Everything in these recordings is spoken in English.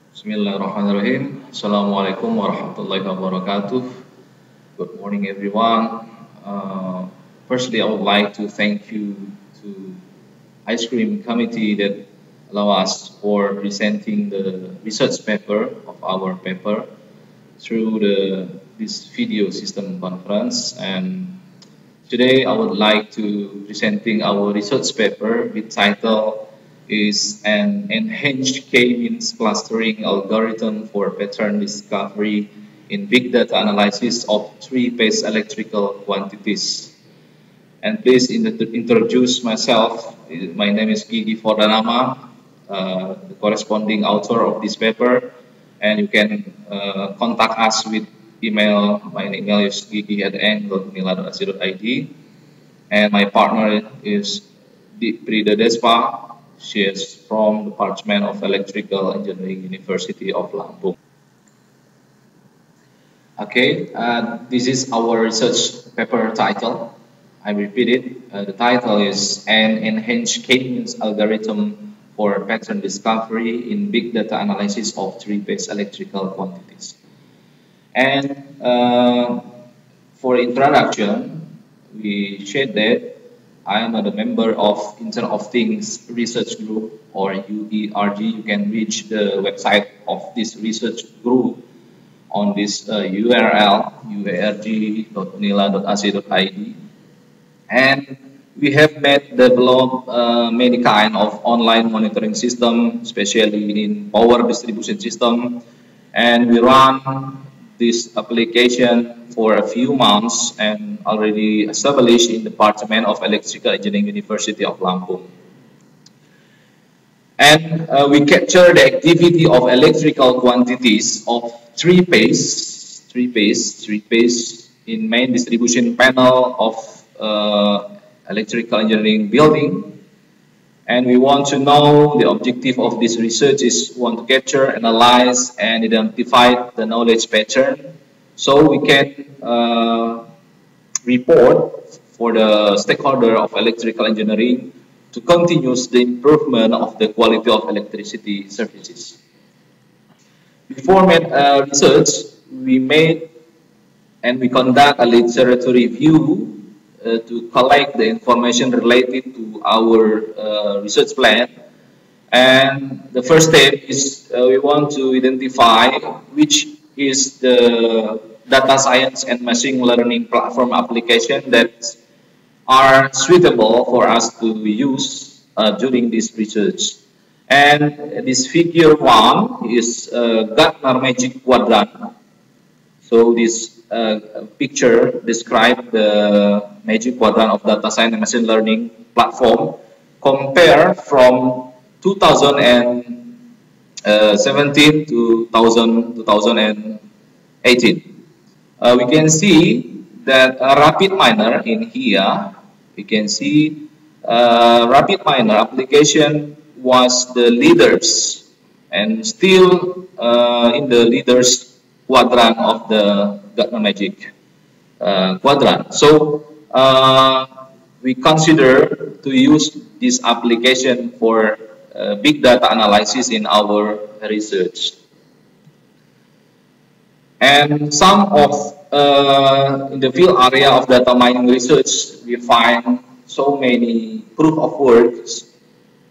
Bismillahirrahmanirrahim. Assalamualaikum warahmatullahi wabarakatuh. Good morning, everyone. Firstly, I would like to thank you to Ice Cream Committee that allow us for presenting the research paper of our paper through this video system conference. And today, I would like to presenting our research paper with title is an enhanced K-means clustering algorithm for pattern discovery in big data analysis of three-phase electrical quantities. And please introduce myself. My name is Gigi Fordanama, the corresponding author of this paper. And you can contact us with email. My email is gigi@eng.nila.ac.id. And my partner is Prida Despa. She is from Department of Electrical Engineering, University of Lampung. Okay, this is our research paper title. I repeat it. The title is an enhanced K-means algorithm for pattern discovery in big data analysis of three-phase electrical quantities. And for introduction, we shared that I am a member of Internet of Things Research Group, or UERG. You can reach the website of this research group on this URL, uerg.nila.ac.id. And we have developed many kind of online monitoring system, especially in power distribution system. And we run this application for a few months and already established in the Department of Electrical Engineering, University of Lampung. And we capture the activity of electrical quantities of three-phase in main distribution panel of electrical engineering building. And we want to know the objective of this research is we want to capture, analyze, and identify the knowledge pattern so we can report for the stakeholder of electrical engineering to continue the improvement of the quality of electricity services. Before research, we made and we conduct a literature review to collect the information related to our research plan. And the first step is we want to identify which is the data science and machine learning platform application that are suitable for us to use during this research. And this figure 1 is Gartner Magic Quadrant. So this picture describes the Magic Quadrant of data science and machine learning platform compared from 2017 to 2018. We can see that RapidMiner in here, we can see RapidMiner application was the leaders and still in the leaders quadrant of the Gartner Magic Quadrant. So we consider to use this application for big data analysis in our research. And some of in the field area of data mining research, we find so many proof of works.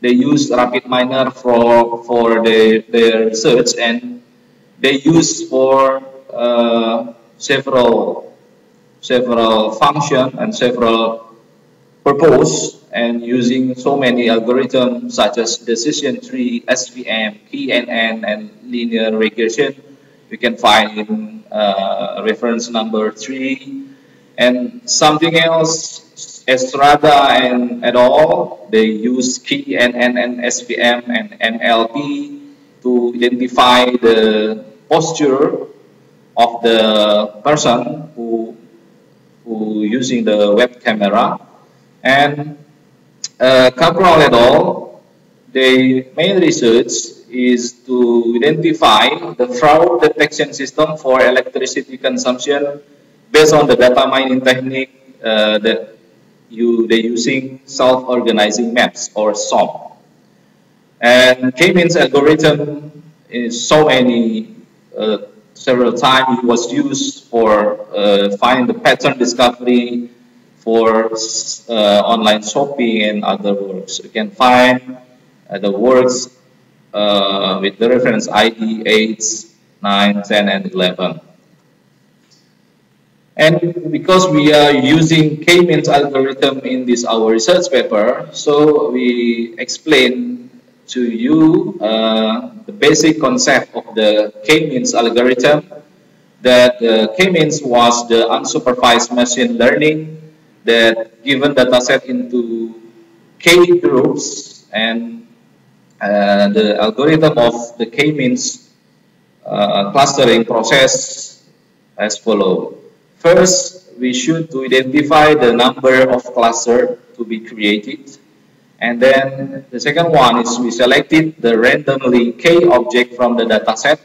They use RapidMiner for their research, and they use for several functions and several purpose, and using so many algorithms such as decision tree, SVM, KNN, and linear regression. We can find in reference number 3, and something else, Estrada and et al. They use KNN and SVM and NLP to identify the posture of the person who using the web camera. And Cabral et al., their main research is to identify the fraud detection system for electricity consumption based on the data mining technique that they're using self-organizing maps or SOM. And K-means algorithm so many, several times it was used for finding the pattern discovery, for online shopping and other works. You can find the works with the reference ID 8, 9, 10, and 11. And because we are using K-means algorithm in this our research paper, so we explain to you the basic concept of the K-means algorithm, that K-means was the unsupervised machine learning that given data set into K groups, and the algorithm of the K-means clustering process as follows. First, we should to identify the number of clusters to be created. And then the second one is we selected the randomly K object from the data set.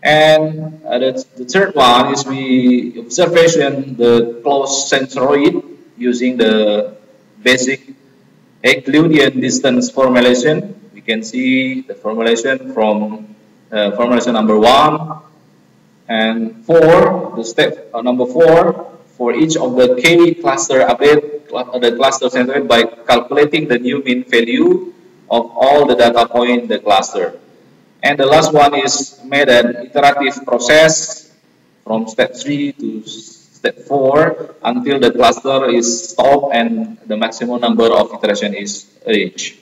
And the third one is we observation the closed centroid using the basic Euclidean distance formulation. We can see the formulation from formulation number 1 and 4, the step number 4, for each of the K cluster update the cluster centroid by calculating the new mean value of all the data point in the cluster. And the last one is made an iterative process from step 3 to step 4 until the cluster is stopped and the maximum number of iteration is reached.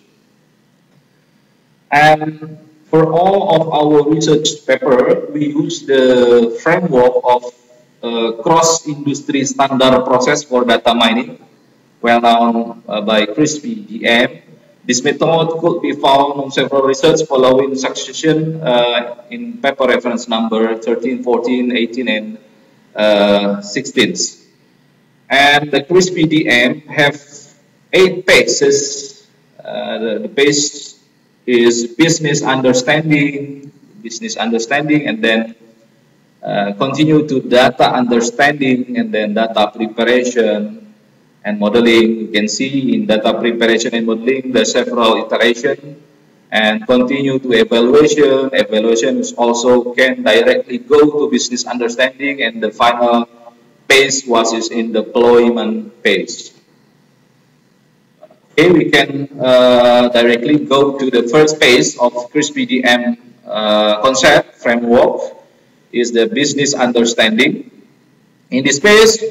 And for all of our research paper, we use the framework of cross-industry standard process for data mining, well known by CRISP-DM. This method could be found on several research following succession in paper reference number 13, 14, 18, and 16. And the CRISP-DM have 8 phases. The phase is business understanding, and then continue to data understanding, and then data preparation and modeling. You can see in data preparation and modeling the several iterations, and continue to evaluation. Evaluation also can directly go to business understanding, and the final phase was is in deployment phase. Okay, we can directly go to the first phase of CRISP-DM concept framework, is the business understanding. In this phase,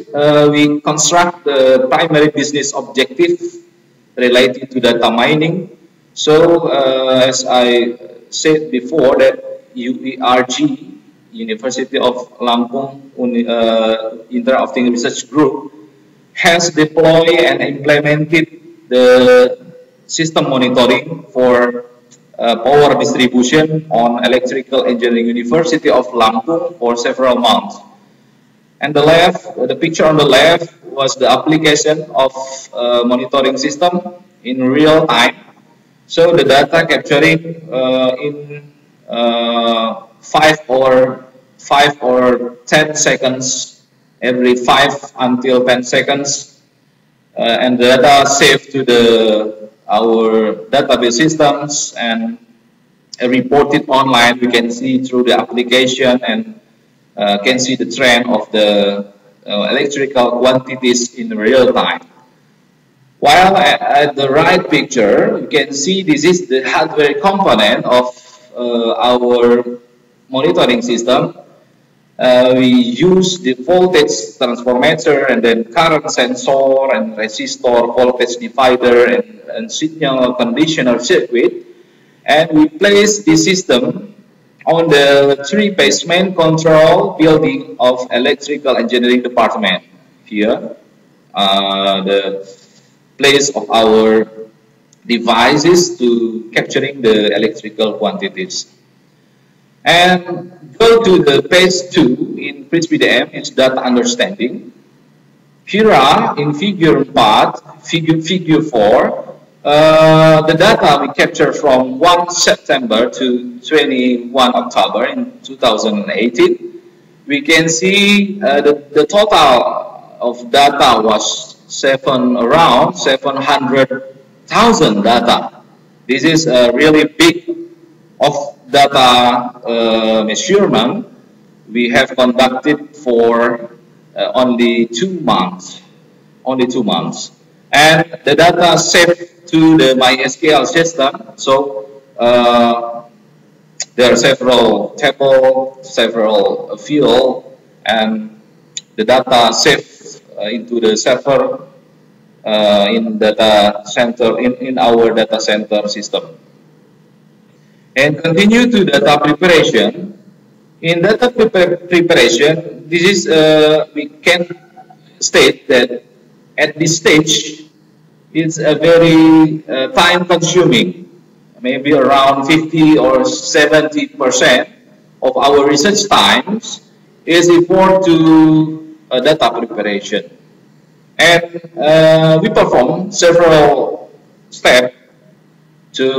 we construct the primary business objective related to data mining. So, as I said before, that UERG, University of Lampung Interacting Research Group, has deployed and implemented the system monitoring for power distribution on Electrical Engineering University of Lampung for several months. And the picture on the left was the application of monitoring system in real time. So the data capturing in 5 or 10 seconds, every 5 until 10 seconds, and the data saved to our database systems and reported online. We can see through the application and can see the trend of the electrical quantities in real time. While at the right picture, you can see this is the hardware component of our monitoring system. We use the voltage transformer and then current sensor and resistor, voltage divider, and signal conditioner circuit, and we place the system on the 3-phase main control building of Electrical Engineering Department. Here, the place of our devices to capturing the electrical quantities. And go to the phase 2 in CRISP-DM, it's data understanding. Here are in figure 4, the data we capture from 1 September to 21 October in 2018. We can see the total of data was around 700,000 data. This is a really big of data measurement we have conducted for only 2 months. Only 2 months. And the data saved to the MySQL system. So there are several tables, several fields, and the data saved into the server in data center in our data center system. And continue to data preparation. In data preparation, this is we can state that at this stage it's a very time consuming, maybe around 50 or 70% of our research times is devoted to data preparation. And we perform several steps to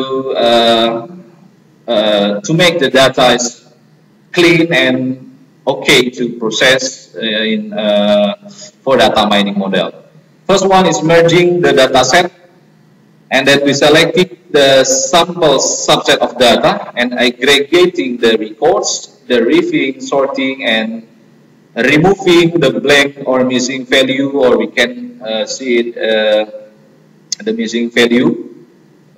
make the data clean and okay to process for data mining model. First one is merging the data set, and then we selected the sample subset of data and aggregating the records, the reviewing, sorting, and removing the blank or missing value, or we can see it the missing value.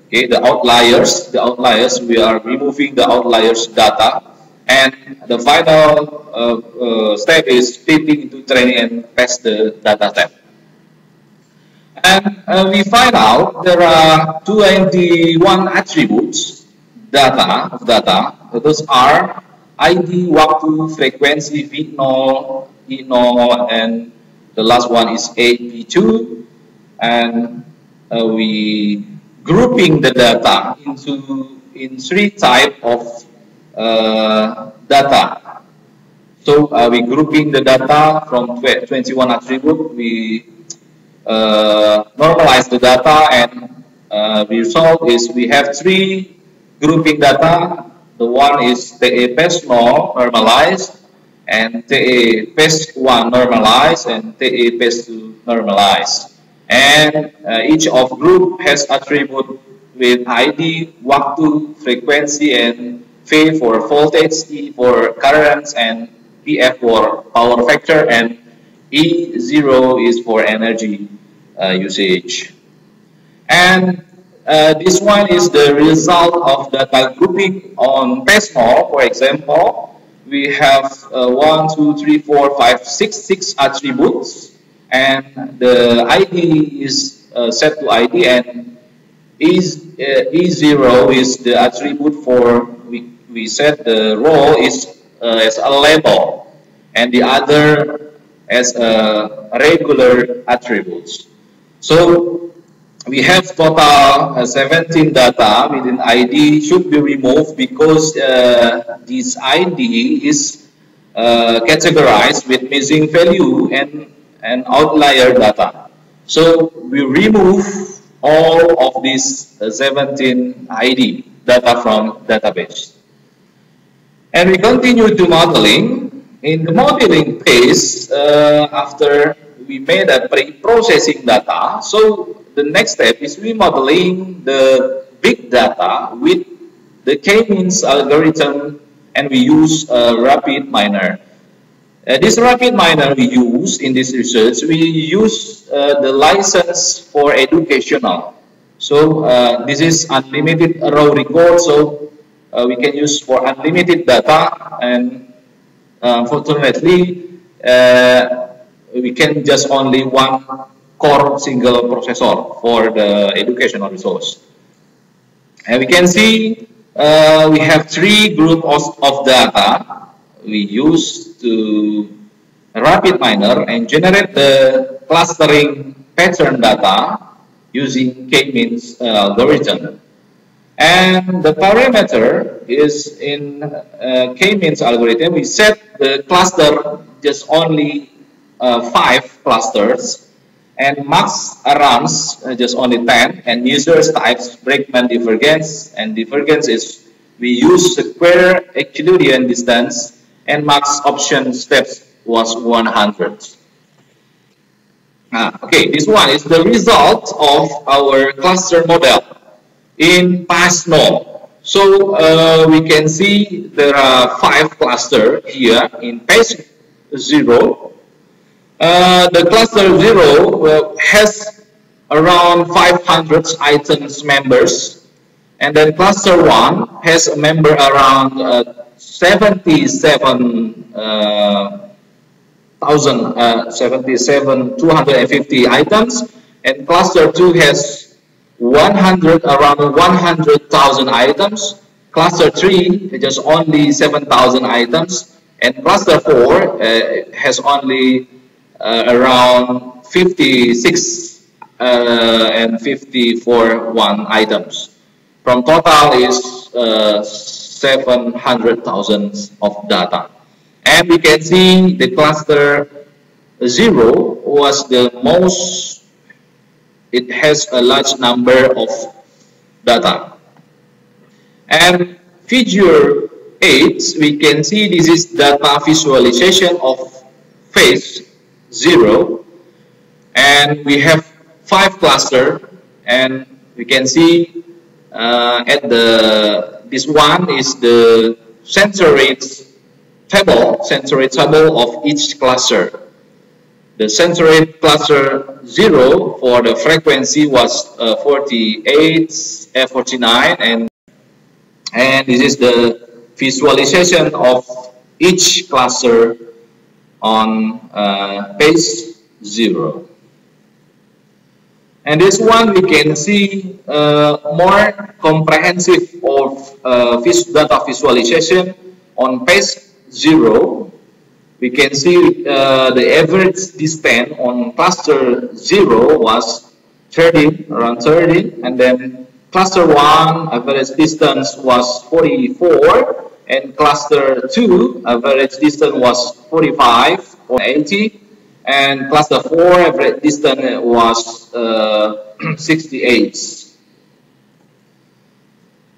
Okay, the outliers, we are removing the outliers data, and the final step is splitting into training and test the data set. And we find out there are 21 attributes of data. Those are ID, waktu, frequency, V0, E0, and the last one is AP2. And we grouping the data in 3 types of data. So we grouping the data from 21 attributes. We normalize the data, and the result is we have 3 grouping data. The one is TE PES0 normalized, and TE PES1 normalized, and TE PES2 normalized. And each of group has attribute with ID, waktu, frequency, and V for voltage, E for currents, and PF for power factor, and E0 is for energy usage. And this one is the result of data grouping on PES0. For example, we have 1, 2, 3, 4, 5, 6 attributes, and the ID is set to ID, and E0 is the attribute for we set the row is as a label, and the other as a regular attributes. So we have total 17 data within ID should be removed because this ID is categorized with missing value and outlier data. So we remove all of these 17 ID data from database. And we continue to modeling. In the modeling phase, after we made a pre-processing data, so the next step is we modeling the big data with the K-means algorithm, and we use a RapidMiner. This RapidMiner we use in this research, we use the license for educational. So this is unlimited raw record, so we can use for unlimited data, and fortunately we can just only one core single processor for the educational resource. And we can see we have 3 groups of data we use to RapidMiner and generate the clustering pattern data using K-means algorithm. And the parameter is in K-means algorithm. We set the cluster just only 5 clusters, and max runs just only 10, and users types Bregman divergence, and divergence is we use square Euclidean distance, and max option steps was 100. Okay, this one is the result of our cluster model in PASNO. So we can see there are 5 clusters here in page 0. The cluster 0 has around 500 items members, and then cluster 1 has a member around 250 items, and cluster 2 has around 100,000 items. Cluster 3 just only 7,000 items, and cluster 4 has only around 56 and 54 items. From total is 700,000 of data. And we can see the cluster 0 was the most, it has a large number of data. And figure 8, we can see this is data visualization of phase 0, and we have 5 clusters, and we can see this one is the sensor rate table of each cluster. The sensor rate cluster 0 for the frequency was 49, and this is the visualization of each cluster on page 0. And this one we can see more comprehensive of data visualization on page 0. We can see the average distance on cluster 0 was 13, around 13, and then cluster 1 average distance was 44, and cluster 2 average distance was 45 or 80, and cluster 4 average distance was 68.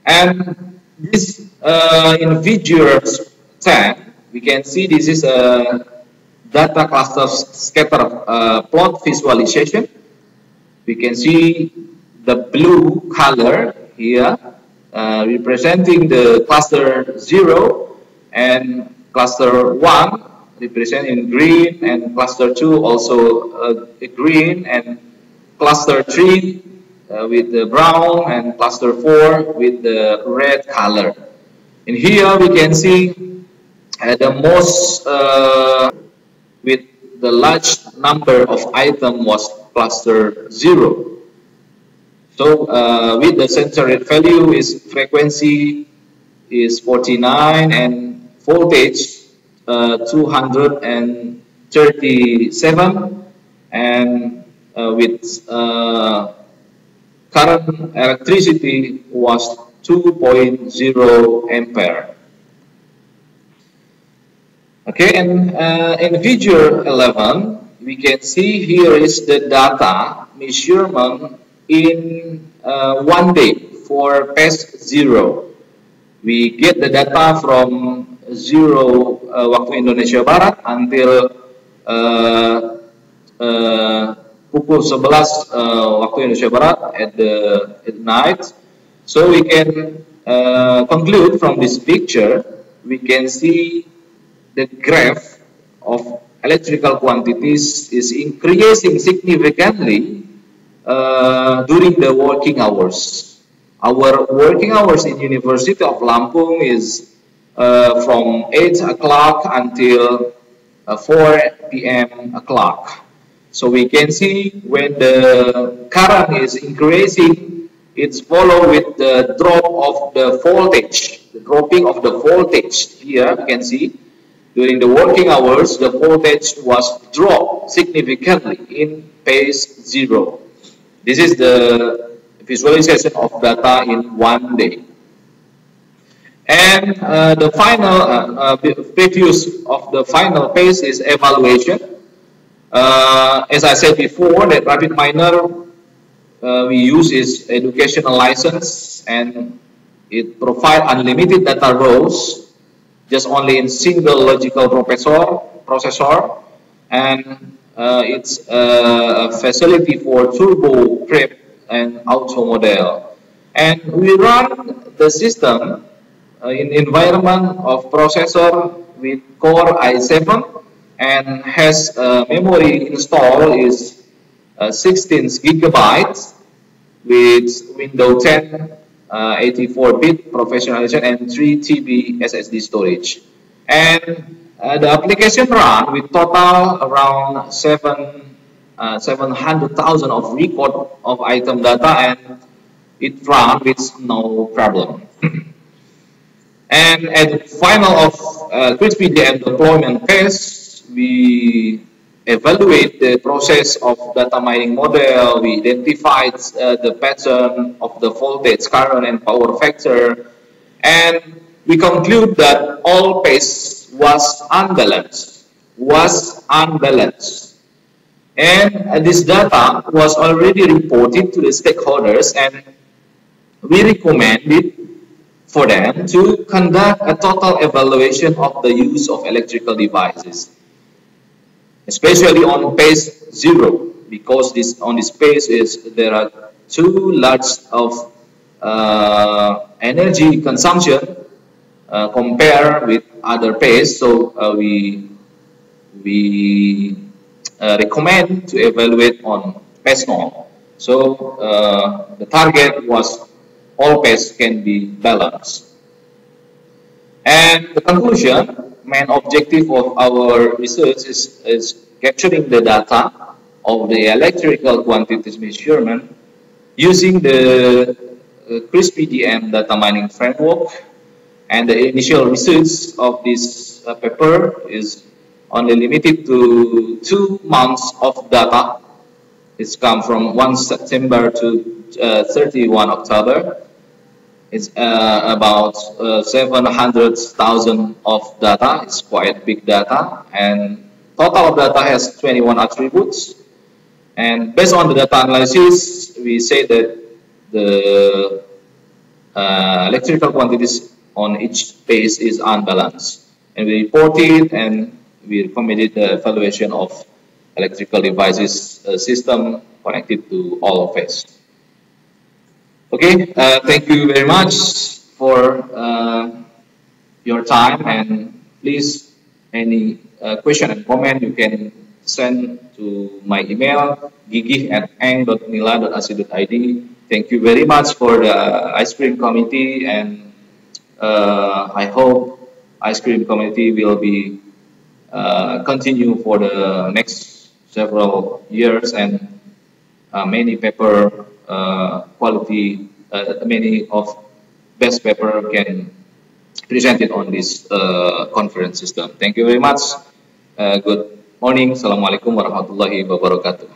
And this in figure 10, we can see this is a data cluster scatter plot visualization. We can see the blue color here representing the cluster 0, and cluster 1 representing green, and cluster 2 also green, and cluster 3 with the brown, and cluster 4 with the red color. And here we can see the most with the large number of items was cluster 0. So with the sensor rate value is frequency is 49 and voltage 237, and with current electricity was 2.0 ampere. Okay, and in figure 11, we can see here is the data measurement in 1 day for page 0. We get the data from 0 waktu Indonesia Barat until pukul 11 waktu Indonesia Barat at night. So we can conclude from this picture, we can see the graph of electrical quantities is increasing significantly during the working hours. Our working hours in University of Lampung is from 8 o'clock until 4 p.m. o'clock. So we can see when the current is increasing, it's followed with the drop of the voltage, the dropping of the voltage. Here you can see during the working hours, the voltage was dropped significantly in phase 0. This is the visualization of data in 1 day. And the final previews of the final phase is evaluation. As I said before, that RapidMiner we use is educational license, and it provides unlimited data rows just only in single logical processor, and it's a facility for turbo prep and auto model. And we run the system in environment of processor with Core i7 and has memory installed is 16 gigabytes with Windows 10 84-bit professional edition and 3 TB SSD storage. And the application run with total around 700,000 of record of item data, and it run with no problem. And at the final of CRISP-DM deployment phase, we evaluate the process of data mining model. We identified the pattern of the voltage, current, and power factor, and we conclude that all phase was unbalanced. And this data was already reported to the stakeholders, and we recommended for them to conduct a total evaluation of the use of electrical devices, especially on phase 0, because on this phase there are too large of energy consumption compared with other phase. So we recommend to evaluate on phase 0. So the target was all phase can be balanced. And the conclusion, main objective of our research is capturing the data of the electrical quantities measurement using the CRISP-DM data mining framework. And the initial research of this paper is only limited to 2 months of data. It's come from 1 September to 31 October. It's about 700,000 of data. It's quite big data, and total of data has 21 attributes. And based on the data analysis, we say that the electrical quantities on each phase is unbalanced. And we reported and we recommended the evaluation of electrical devices system connected to all phase. Okay, thank you very much for your time, and please, any question and comment you can send to my email gigih@eng.nila.ac.id. Thank you very much for the ice cream committee, and I hope ice cream committee will be continue for the next several years, and many paper quality, many of best paper can present it on this conference system. Thank you very much. Good morning. Assalamualaikum warahmatullahi wabarakatuh.